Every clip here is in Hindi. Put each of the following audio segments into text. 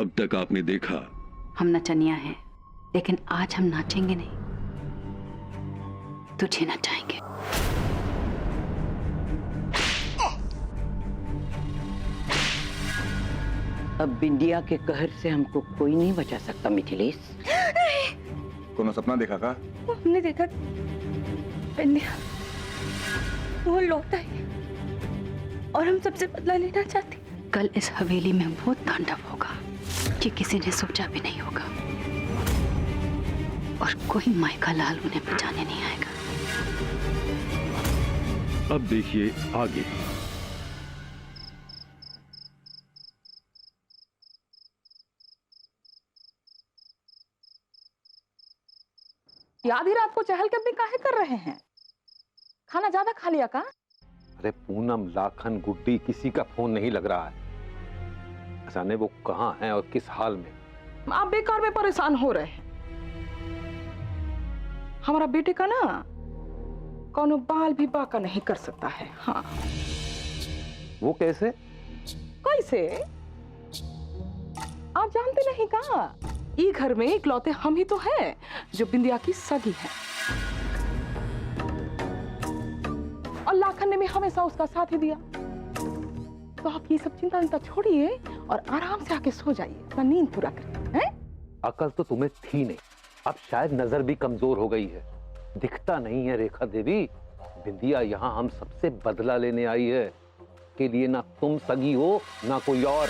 अब तक आपने देखा। हम नचनिया हैं, लेकिन आज हम नाचेंगे नहीं, तुझे नचाएंगे। अब बिंदिया के कहर से हमको कोई नहीं बचा सकता मिथिलेश। कोनो सपना देखा का? हमने देखा बिंदिया वो लौटा है और हम सबसे बदला लेना चाहते। कल इस हवेली में वो तांडव होगा कि किसी ने सोचा भी नहीं होगा, और कोई मायका लाल उन्हें बचाने नहीं आएगा। अब देखिए आगे। आधी रात को चहलकदमी काहे कर रहे हैं? खाना ज्यादा खा लिया का? अरे पूनम, लाखन, गुड्डी, किसी का फोन नहीं लग रहा है। जाने वो कहाँ हैं और किस हाल में। आप बेकार में परेशान हो रहे हैं। हमारा बेटे का ना कौनो बाल भी बाका नहीं कर सकता है। हाँ। वो कैसे? कैसे? आप जानते नहीं का? ये घर में इकलौते हम ही तो हैं जो बिंदिया की सगी है, और लाखन ने भी हमेशा उसका साथ ही दिया। तो आप ये सब चिंता छोड़िए और आराम से आके सो जाइए, अपना नींद पूरा करिए। अकल तो तुम्हें थी नहीं, अब शायद नजर भी कमजोर हो गई है। दिखता नहीं है रेखा देवी, बिंदिया यहाँ हम सबसे बदला लेने आई है। के लिए ना तुम सगी हो ना कोई और,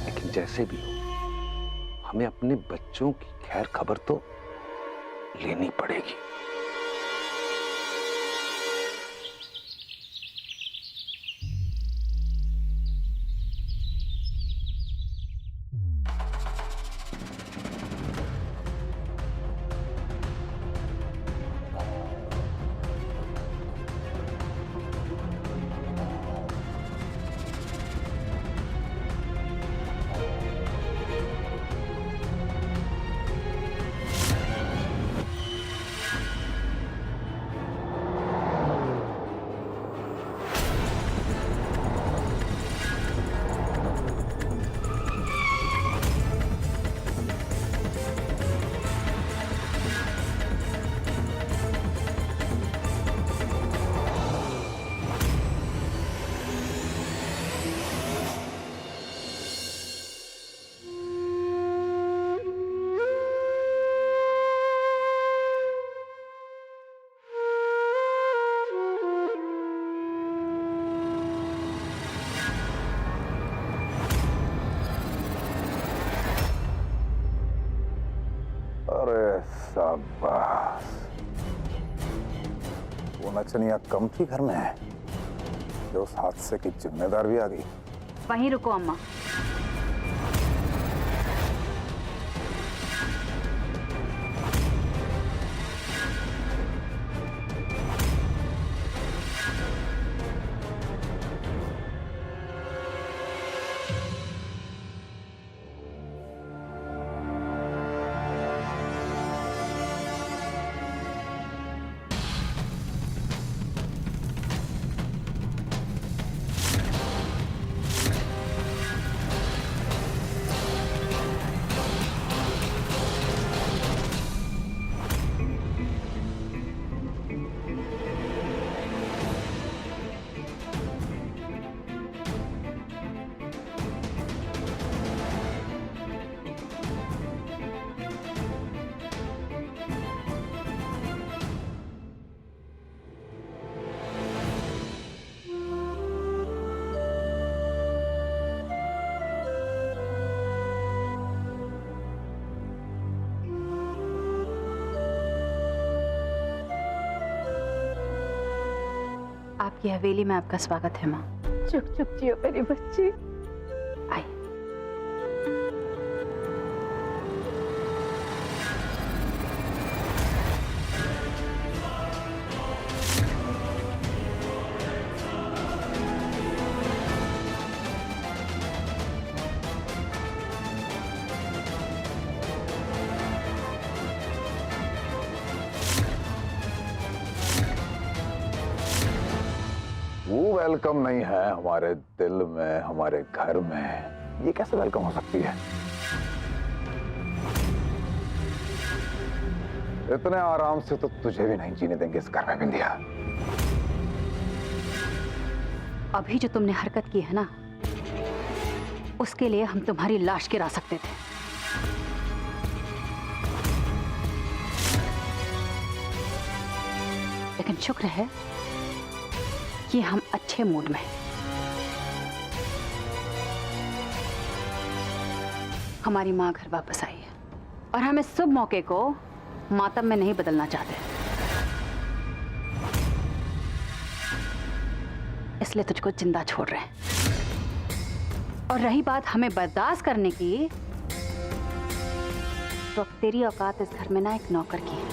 लेकिन जैसे भी हो हमें अपने बच्चों की खैर खबर तो लेनी पड़ेगी। शाबाश, वो नचनिया कम थी घर में है जो उस हादसे की जिम्मेदार भी आ गई। वहीं रुको अम्मा। आपकी हवेली में आपका स्वागत है माँ। चुप चुप जियो मेरी बच्ची। आइए। वो वेलकम नहीं है हमारे दिल में, हमारे घर में। ये कैसे वेलकम हो सकती है? इतने आराम से तो तुझे भी नहीं जीने देंगे इस घर में बिंदिया। अभी जो तुमने हरकत की है ना, उसके लिए हम तुम्हारी लाश गिरा सकते थे। लेकिन शुक्र है कि हम अच्छे मूड में हैं। हमारी मां घर वापस आई है और हम इस शुभ मौके को मातम में नहीं बदलना चाहते, इसलिए तुझको जिंदा छोड़ रहे हैं। और रही बात हमें बर्दाश्त करने की, तो अब तेरी औकात इस घर में ना एक नौकर की है,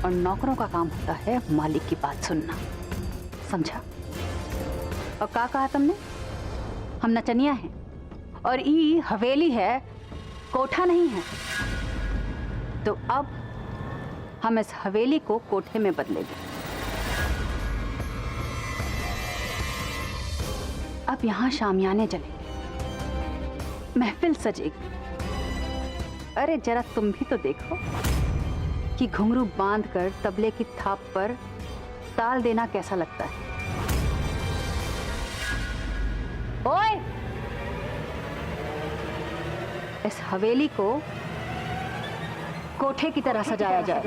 और नौकरों का काम होता है मालिक की बात सुनना, समझा? और क्या कहा तुमने? हम नचनिया हैं और ई हवेली है, कोठा नहीं है। तो अब हम इस हवेली को कोठे में बदलेंगे। अब यहां शामियाने जलेंगे, महफिल सजेगी। अरे जरा तुम भी तो देखो कि घुंघरू बांधकर तबले की थाप पर ताल देना कैसा लगता है। ओए, इस हवेली को कोठे की तरह सजाया जाए।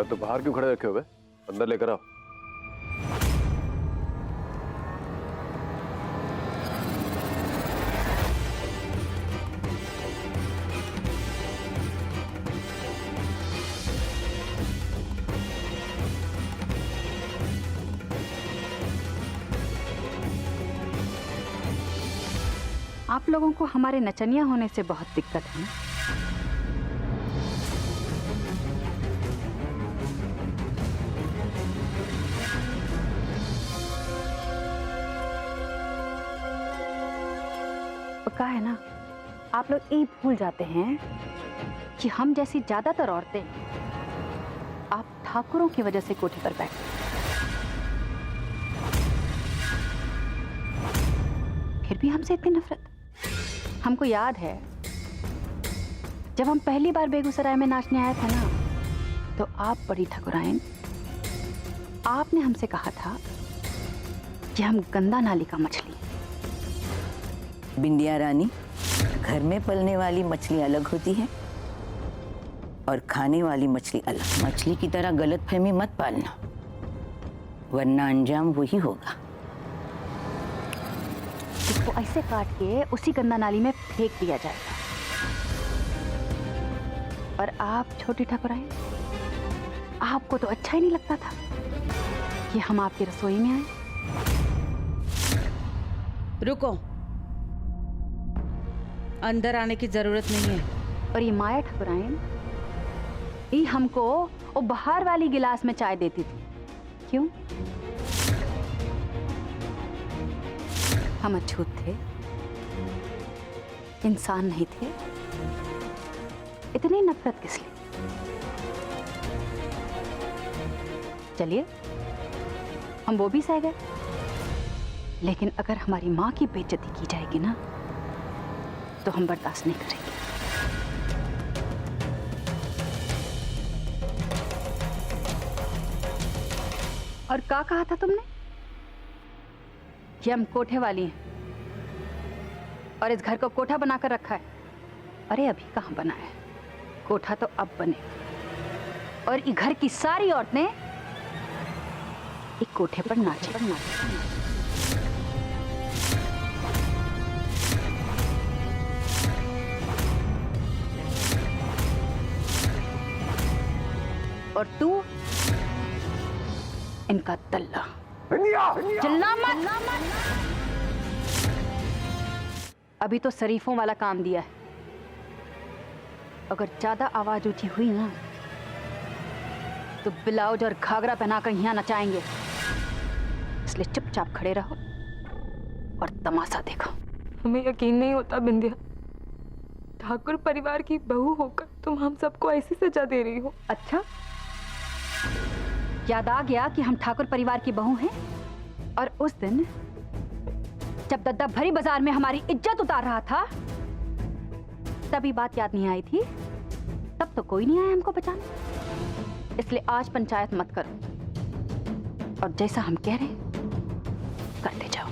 तो बाहर क्यों खड़े रखे हुए? अंदर लेकर आओ। आप लोगों को हमारे नचनिया होने से बहुत दिक्कत है ना? का है ना, आप लोग ये भूल जाते हैं कि हम जैसी ज्यादातर औरतें आप ठाकुरों की वजह से कोठे पर बैठे। फिर भी हमसे इतनी नफरत। हमको याद है जब हम पहली बार बेगूसराय में नाचने आए थे ना, तो आप बड़ी ठकुराइन, आपने हमसे कहा था कि हम गंदा नाली का मछली। बिंदिया रानी, घर में पलने वाली मछली अलग होती है और खाने वाली मछली अलग। मछली की तरह गलतफहमी मत पालना, वरना अंजाम वही होगा। इसको ऐसे काट के उसी गंदा नाली में फेंक दिया जाएगा। और आप छोटी ठाकुराइन, आपको तो अच्छा ही नहीं लगता था कि हम आपकी रसोई में आए। रुको, अंदर आने की जरूरत नहीं है। और ये माया ठाकुराइन, ये हमको वो बाहर वाली गिलास में चाय देती थी। क्यों? हम अछूत थे, इंसान नहीं थे। इतनी नफरत किस लिए? चलिए, हम वो भी सह गए। लेकिन अगर हमारी माँ की बेइज्जती की जाएगी ना, तो हम बर्दाश्त नहीं करेंगे। और क्या कहा था तुमने कि हम कोठे वाली हैं और इस घर को कोठा बनाकर रखा है? अरे अभी कहाँ बना है, कोठा तो अब बने। और इस घर की सारी औरतें एक कोठे पर नाचे। और तू इनका तल्ला। चिल्ला मत। अभी तो शरीफों वाला काम दिया है, अगर ज्यादा आवाज ऊंची हुई ना तो ब्लाउज और घाघरा पहनाकर यहाँ नचाएंगे, इसलिए चुपचाप खड़े रहो और तमाशा देखो। हमें यकीन नहीं होता बिंदिया, ठाकुर परिवार की बहू होकर तुम हम सबको ऐसी सजा दे रही हो। अच्छा, याद आ गया कि हम ठाकुर परिवार की बहू हैं? और उस दिन जब दद्दा भरी बाजार में हमारी इज्जत उतार रहा था तभी बात याद नहीं आई थी? तब तो कोई नहीं आया हमको बचाने, इसलिए आज पंचायत मत करो और जैसा हम कह रहे करते जाओ।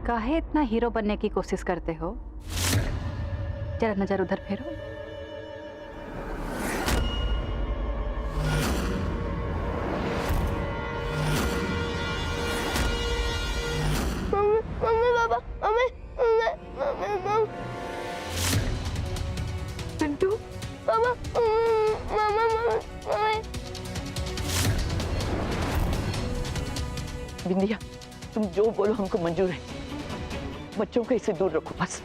काहे इतना हीरो बनने की कोशिश करते हो? जरा नजर उधर फेरो। मम्मी पापा, मम्मी पिंटू पापा, बिंदिया, तुम जो बोलो हमको मंजूर है। बच्चों को इससे दूर रखो बस।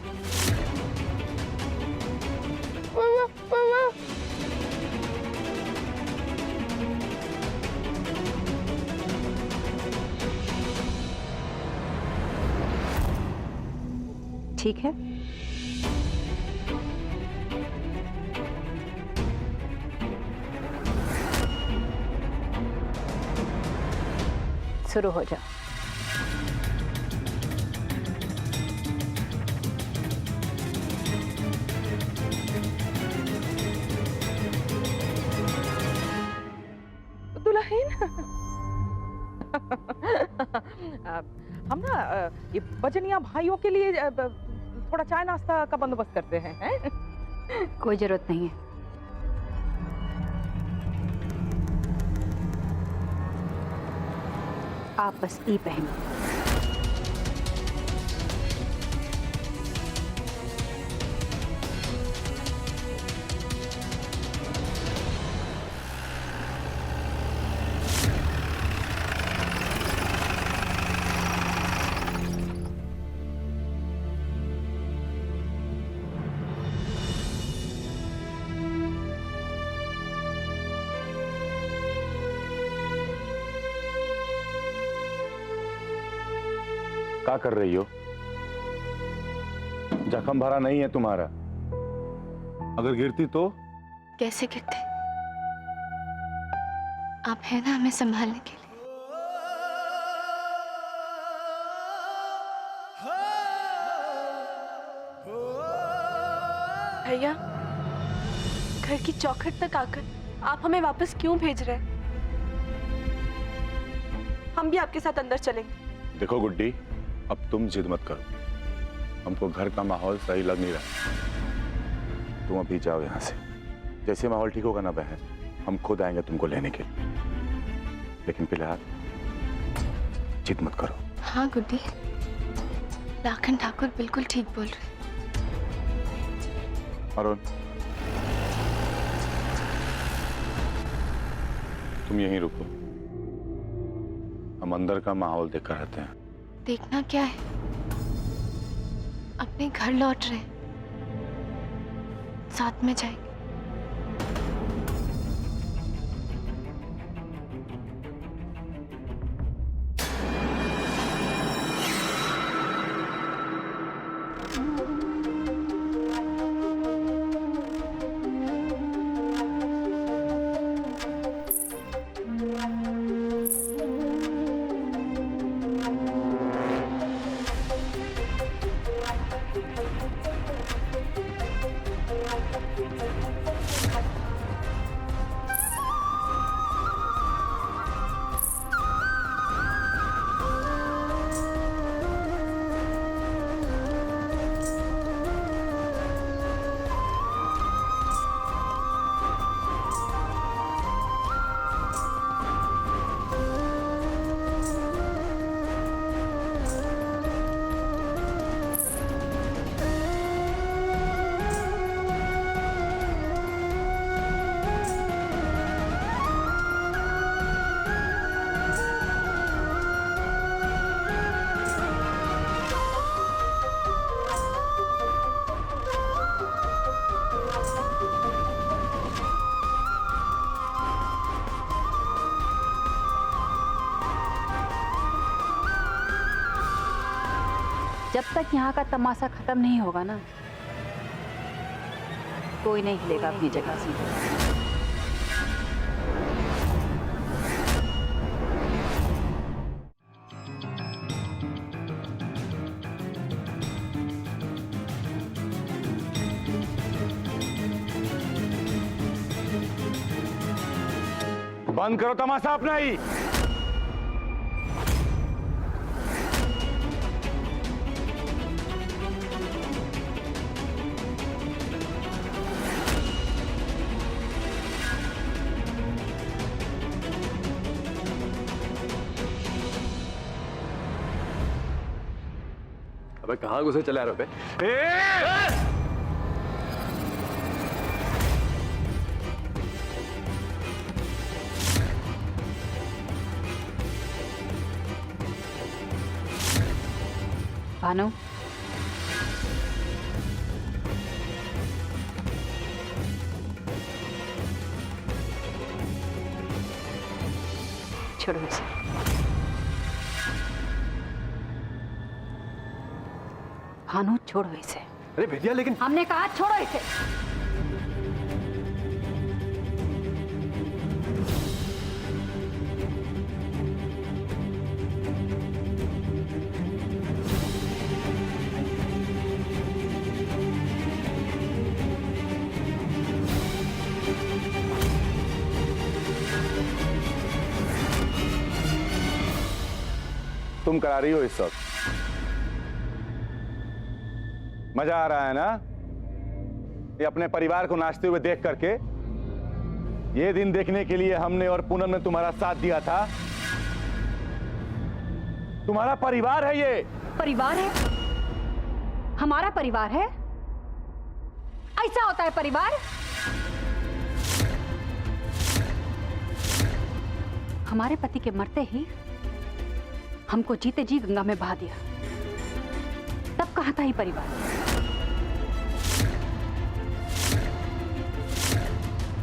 ठीक है, शुरू हो जाओ। हम ना ये बजनिया भाइयों के लिए थोड़ा चाय नाश्ता का बंदोबस्त करते हैं। कोई जरूरत नहीं है, आप बस ई पहनो। क्या कर रही हो? जख्म भरा नहीं है तुम्हारा, अगर गिरती तो? कैसे गिरते? आप है ना हमें संभालने के लिए। भैया, घर की चौखट तक आकर आप हमें वापस क्यों भेज रहे हैं? हम भी आपके साथ अंदर चलेंगे। देखो गुड्डी, अब तुम जिद मत करो, हमको घर का माहौल सही लग नहीं रहा। तुम अभी जाओ यहाँ से, जैसे माहौल ठीक होगा ना बहन, हम खुद आएंगे तुमको लेने के लिए, लेकिन फिलहाल जिद मत करो। हाँ गुड्डी, लाखन ठाकुर बिल्कुल ठीक बोल रहे। अरुण, तुम यहीं रुको, हम अंदर का माहौल देखकर आते हैं। देखना क्या है, अपने घर लौट रहे, साथ में जाएंगे। जब तक यहाँ का तमाशा खत्म नहीं होगा ना, कोई नहीं हिलेगा अपनी जगह से। बंद करो तमाशा अपना ही। अबे कहाँ घुसे चले आ रहे हो बे? भानु, छोड़ो इसे। भानु छोड़ो इसे। अरे भैया लेकिन हमने कहा छोड़ो इसे। तुम करा रही हो इस वक्त? मजा आ रहा है ना ये अपने परिवार को नाचते हुए देख करके? ये दिन देखने के लिए हमने और पूनम ने तुम्हारा साथ दिया था। तुम्हारा परिवार है ये। परिवार है? हमारा परिवार है? ऐसा होता है परिवार? हमारे पति के मरते ही हमको जीते जी गंगा में बहा दिया, तब कहां था ये परिवार?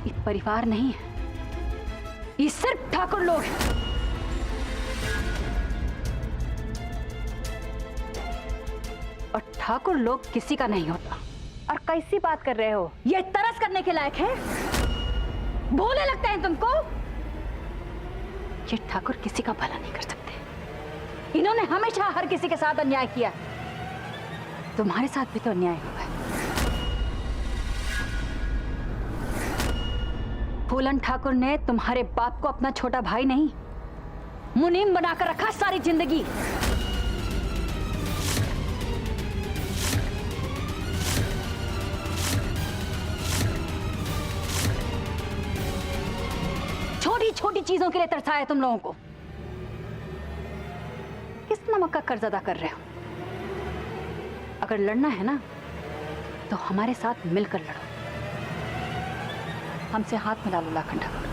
ये परिवार नहीं है, ये सिर्फ ठाकुर लोग हैं। और ठाकुर लोग किसी का नहीं होता। और कैसी बात कर रहे हो? ये तरस करने के लायक है? भोले लगते हैं तुमको? ये ठाकुर किसी का भला नहीं कर सकते। इन्होंने हमेशा हर किसी के साथ अन्याय किया। तुम्हारे साथ भी तो अन्याय हुआ है। फूलन ठाकुर ने तुम्हारे बाप को अपना छोटा भाई नहीं, मुनीम बनाकर रखा सारी जिंदगी। छोटी छोटी चीजों के लिए तरसाया तुम लोगों को। किस नमक का कर्ज अदा कर रहे हो? अगर लड़ना है ना तो हमारे साथ मिलकर लड़ो। हमसे हाथ मिला लो लाखन ठाकुर।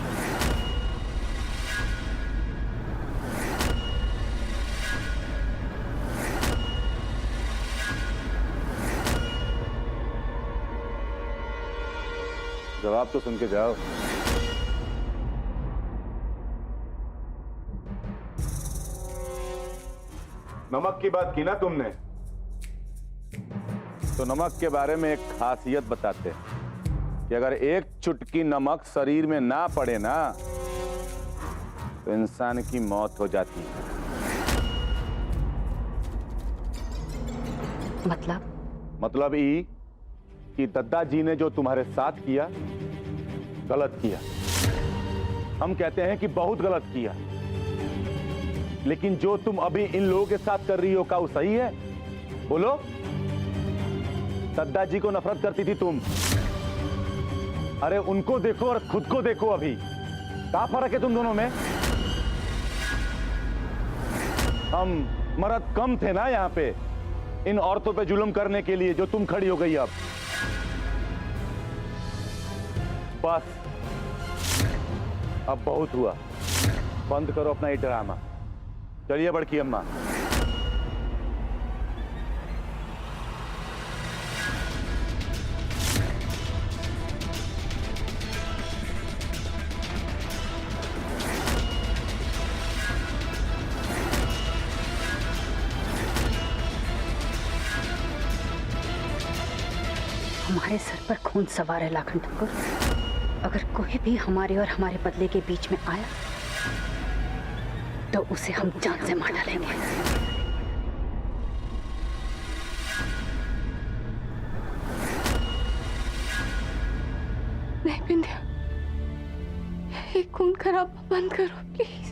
जवाब तो सुन के जाओ। नमक की बात की ना तुमने, तो नमक के बारे में एक खासियत बताते हैं कि अगर एक चुटकी नमक शरीर में ना पड़े ना तो इंसान की मौत हो जाती है। मतलब ये कि दद्दा जी ने जो तुम्हारे साथ किया गलत किया। हम कहते हैं कि बहुत गलत किया, लेकिन जो तुम अभी इन लोगों के साथ कर रही हो क्या वो सही है? बोलो। दद्दा जी को नफरत करती थी तुम। अरे उनको देखो और खुद को देखो, अभी क्या फर्क है तुम दोनों में? हम मर्द कम थे ना यहाँ पे इन औरतों पे जुल्म करने के लिए, जो तुम खड़ी हो गई अब। बस अब बहुत हुआ, बंद करो अपना ये ड्रामा। चलिए बड़की अम्मा। हमारे सर पर खून सवार है लाखन ठाकुर। अगर कोई भी हमारे और हमारे बदले के बीच में आया तो उसे हम जान से मार डालेंगे। नहीं बिंदिया, ये खून खराब बंद करो प्लीज।